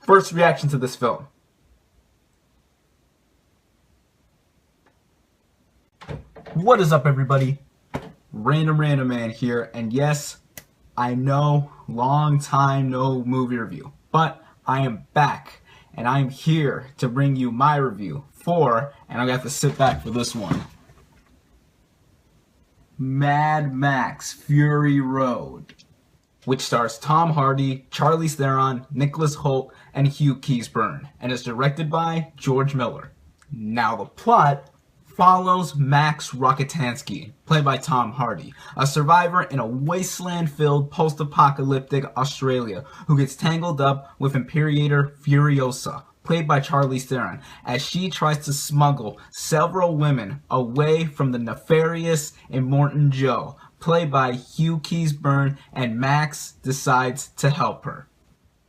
First reaction to this film. What is up, everybody? RandomRandomMan here, and yes, I know, long time no movie review, but I am back, and I am here to bring you my review for, and I got to sit back for this one, Mad Max Fury Road, which stars Tom Hardy, Charlize Theron, Nicholas Hoult, and Hugh Keays-Byrne, and is directed by George Miller. Now the plot follows Max Rokitansky, played by Tom Hardy, a survivor in a wasteland-filled post-apocalyptic Australia who gets tangled up with Imperator Furiosa, played by Charlize Theron, as she tries to smuggle several women away from the nefarious Immortan Joe, played by Hugh Keays-Byrne, and Max decides to help her.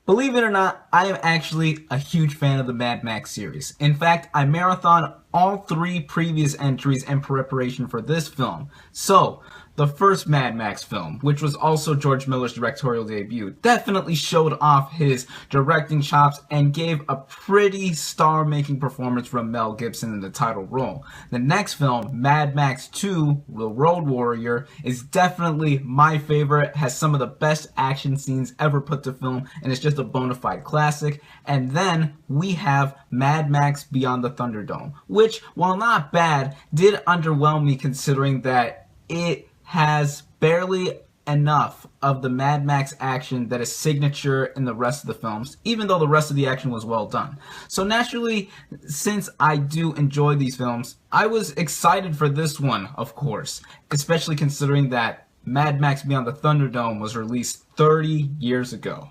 Believe it or not, I am actually a huge fan of the Mad Max series. In fact, I marathoned all 3 previous entries in preparation for this film. So, the first Mad Max film, which was also George Miller's directorial debut, definitely showed off his directing chops and gave a pretty star-making performance from Mel Gibson in the title role. The next film, Mad Max 2, The Road Warrior, is definitely my favorite, has some of the best action scenes ever put to film, and it's just a bona fide classic. And then we have Mad Max Beyond the Thunderdome, which, while not bad, did underwhelm me considering that it has barely enough of the Mad Max action that is signature in the rest of the films, even though the rest of the action was well done. So naturally, since I do enjoy these films, I was excited for this one, of course, especially considering that Mad Max Beyond the Thunderdome was released 30 years ago.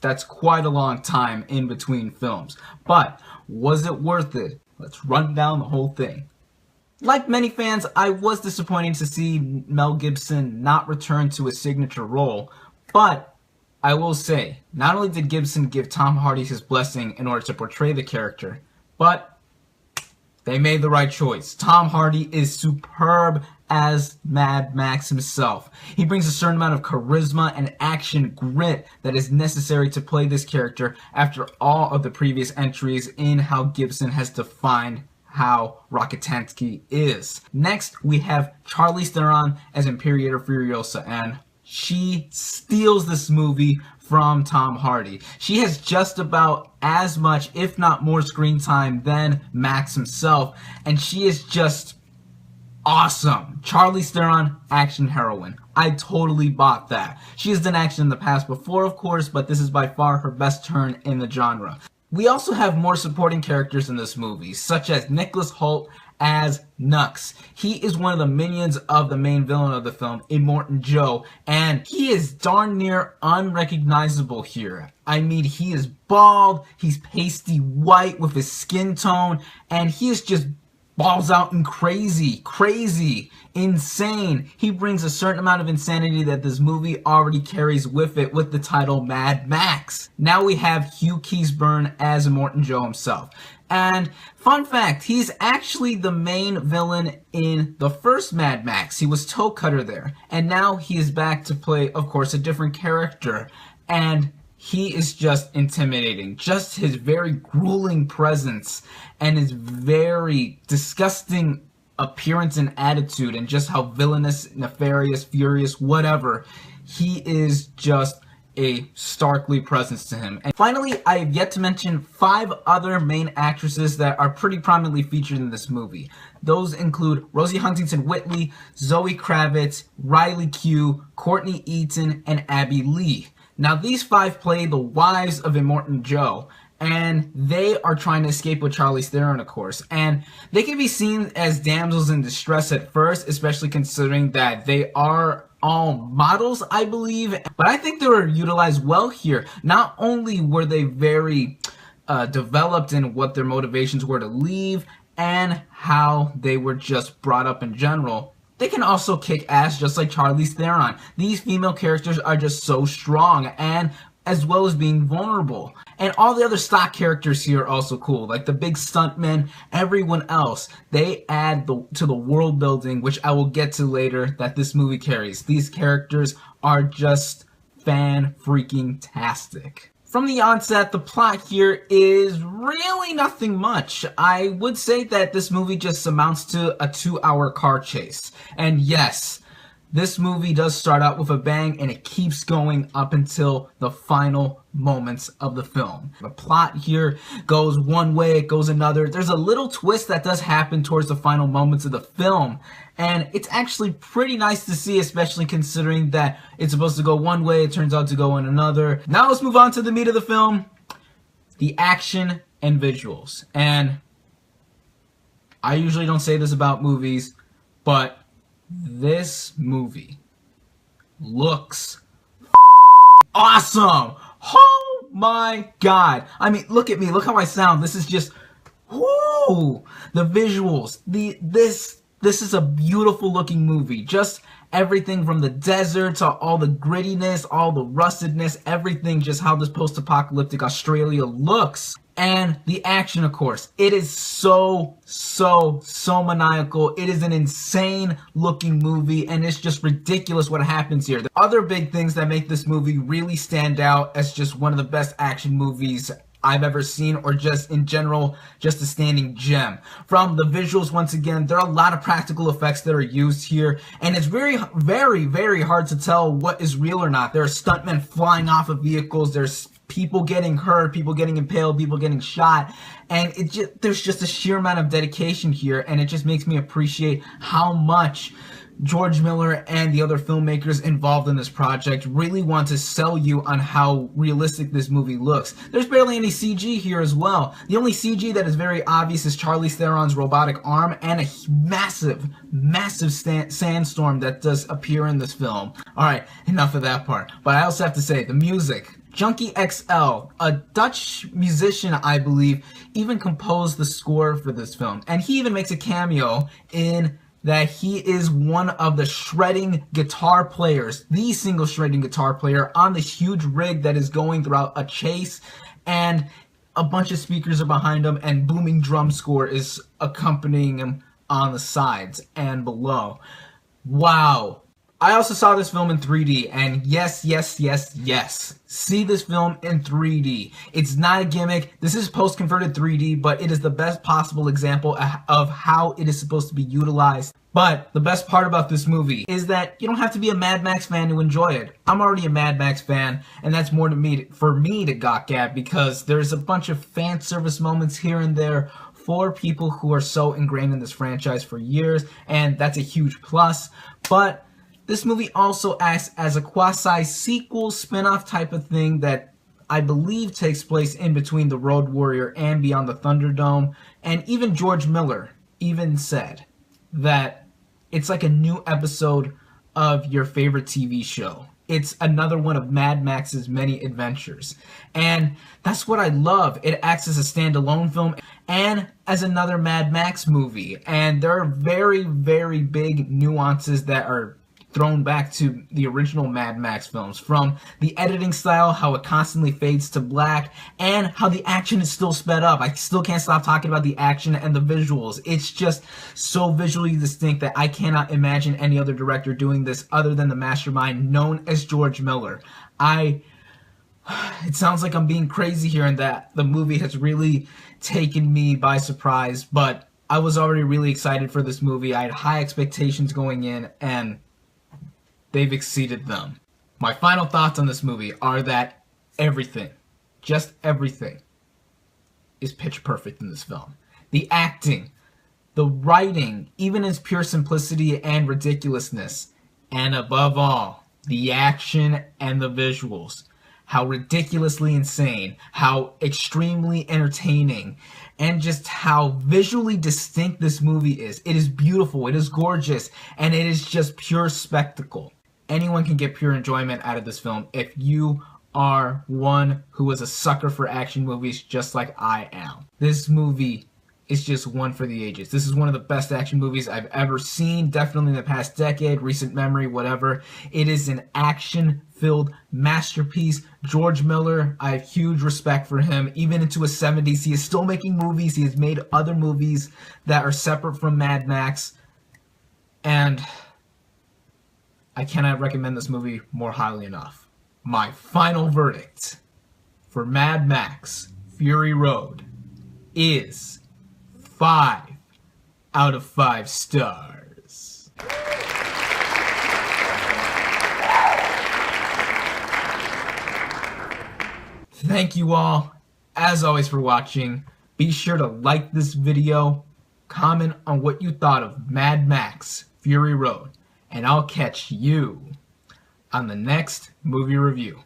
That's quite a long time in between films. But was it worth it? Let's run down the whole thing. Like many fans, I was disappointed to see Mel Gibson not return to his signature role, but I will say, not only did Gibson give Tom Hardy his blessing in order to portray the character, but they made the right choice. Tom Hardy is superb as Mad Max himself. He brings a certain amount of charisma and action grit that is necessary to play this character after all of the previous entries in how Gibson has defined how Rokitansky is. Next, we have Charlize Theron as Imperator Furiosa, and she steals this movie from Tom Hardy. She has just about as much, if not more, screen time than Max himself, and she is just awesome. Charlize Theron, action heroine. I totally bought that. She has done action in the past before, of course, but this is by far her best turn in the genre. We also have more supporting characters in this movie, such as Nicholas Hoult as Nux. He is one of the minions of the main villain of the film, Immortan Joe, and he is darn near unrecognizable here. I mean, he is bald, he's pasty white with his skin tone, and he is just balls out and crazy, insane. He brings a certain amount of insanity that this movie already carries with it with the title Mad Max. Now we have Hugh Keays-Byrne as Immortan Joe himself. And fun fact, he's actually the main villain in the first Mad Max. He was Toe Cutter there. And now he is back to play, of course, a different character. And he is just intimidating. Just his very grueling presence and his very disgusting appearance and attitude and just how villainous, nefarious, furious, whatever. He is just a starkly presence to him. And finally, I have yet to mention 5 other main actresses that are pretty prominently featured in this movie. Those include Rosie Huntington-Whiteley, Zoe Kravitz, Riley Keough, Courtney Eaton, and Abby Lee. Now, these 5 play the wives of Immortan Joe, and they are trying to escape with Charlize Theron, of course. And they can be seen as damsels in distress at first, especially considering that they are all models, I believe. But I think they were utilized well here. Not only were they very developed in what their motivations were to leave and how they were just brought up in general, they can also kick ass just like Charlize Theron. These female characters are just so strong, and as well as being vulnerable. And all the other stock characters here are also cool, like the big stuntmen, everyone else. They add to the world building, which I will get to later, that this movie carries. These characters are just fan-freaking-tastic. From the onset, the plot here is really nothing much. I would say that this movie just amounts to a 2-hour car chase. And yes, this movie does start out with a bang, and it keeps going up until the final moments of the film. The plot here goes one way, it goes another. There's a little twist that does happen towards the final moments of the film, and it's actually pretty nice to see, especially considering that it's supposed to go one way, it turns out to go in another. Now let's move on to the meat of the film, the action and visuals. And I usually don't say this about movies, but this movie looks awesome. Oh my god. I mean, look at me. Look how I sound. This is just, whoo, the visuals. This is a beautiful looking movie. Just everything from the desert to all the grittiness, all the rustedness, everything, just how this post-apocalyptic Australia looks. And the action, of course. It is so maniacal. It is an insane looking movie, and it's just ridiculous what happens here. The other big things that make this movie really stand out as just one of the best action movies I've ever seen, or just in general, just a standing gem. From the visuals, once again, there are a lot of practical effects that are used here, and it's very hard to tell what is real or not. There are stuntmen flying off of vehicles, there's people getting hurt, people getting impaled, people getting shot, and there's just a sheer amount of dedication here, and it just makes me appreciate how much George Miller and the other filmmakers involved in this project really want to sell you on how realistic this movie looks. There's barely any CG here as well. The only CG that is very obvious is Charlize Theron's robotic arm and a massive sandstorm that does appear in this film. Alright, enough of that part. But I also have to say, the music. Junkie XL, a Dutch musician, I believe, even composed the score for this film. And he even makes a cameo in that he is one of the shredding guitar players, the single shredding guitar player on the huge rig that is going throughout a chase, and a bunch of speakers are behind him, and booming drum score is accompanying him on the sides and below. Wow. I also saw this film in 3D, and yes, see this film in 3D. It's not a gimmick. This is post-converted 3D, but it is the best possible example of how it is supposed to be utilized. But the best part about this movie is that you don't have to be a Mad Max fan to enjoy it. I'm already a Mad Max fan, and that's more for me to gawk at, because there's a bunch of fan service moments here and there for people who are so ingrained in this franchise for years, and that's a huge plus. But this movie also acts as a quasi-sequel, spin-off type of thing that I believe takes place in between The Road Warrior and Beyond the Thunderdome. And even George Miller even said that it's like a new episode of your favorite TV show. It's another one of Mad Max's many adventures. And that's what I love. It acts as a standalone film and as another Mad Max movie. And there are very big nuances that are thrown back to the original Mad Max films, from the editing style, how it constantly fades to black, and how the action is still sped up. I still can't stop talking about the action and the visuals. It's just so visually distinct that I cannot imagine any other director doing this other than the mastermind known as George Miller. It sounds like I'm being crazy here and that the movie has really taken me by surprise, but I was already really excited for this movie. I had high expectations going in, and they've exceeded them. My final thoughts on this movie are that everything, just everything, is pitch perfect in this film. The acting, the writing, even its pure simplicity and ridiculousness, and above all, the action and the visuals. How ridiculously insane, how extremely entertaining, and just how visually distinct this movie is. It is beautiful, it is gorgeous, and it is just pure spectacle. Anyone can get pure enjoyment out of this film if you are one who is a sucker for action movies just like I am. This movie is just one for the ages. This is one of the best action movies I've ever seen, definitely in the past decade, recent memory, whatever. It is an action-filled masterpiece. George Miller, I have huge respect for him. Even into his 70s, he is still making movies. He has made other movies that are separate from Mad Max, and I cannot recommend this movie more highly enough. My final verdict for Mad Max Fury Road is 5 out of 5 stars. Thank you all, as always, for watching. Be sure to like this video, comment on what you thought of Mad Max Fury Road, and I'll catch you on the next movie review.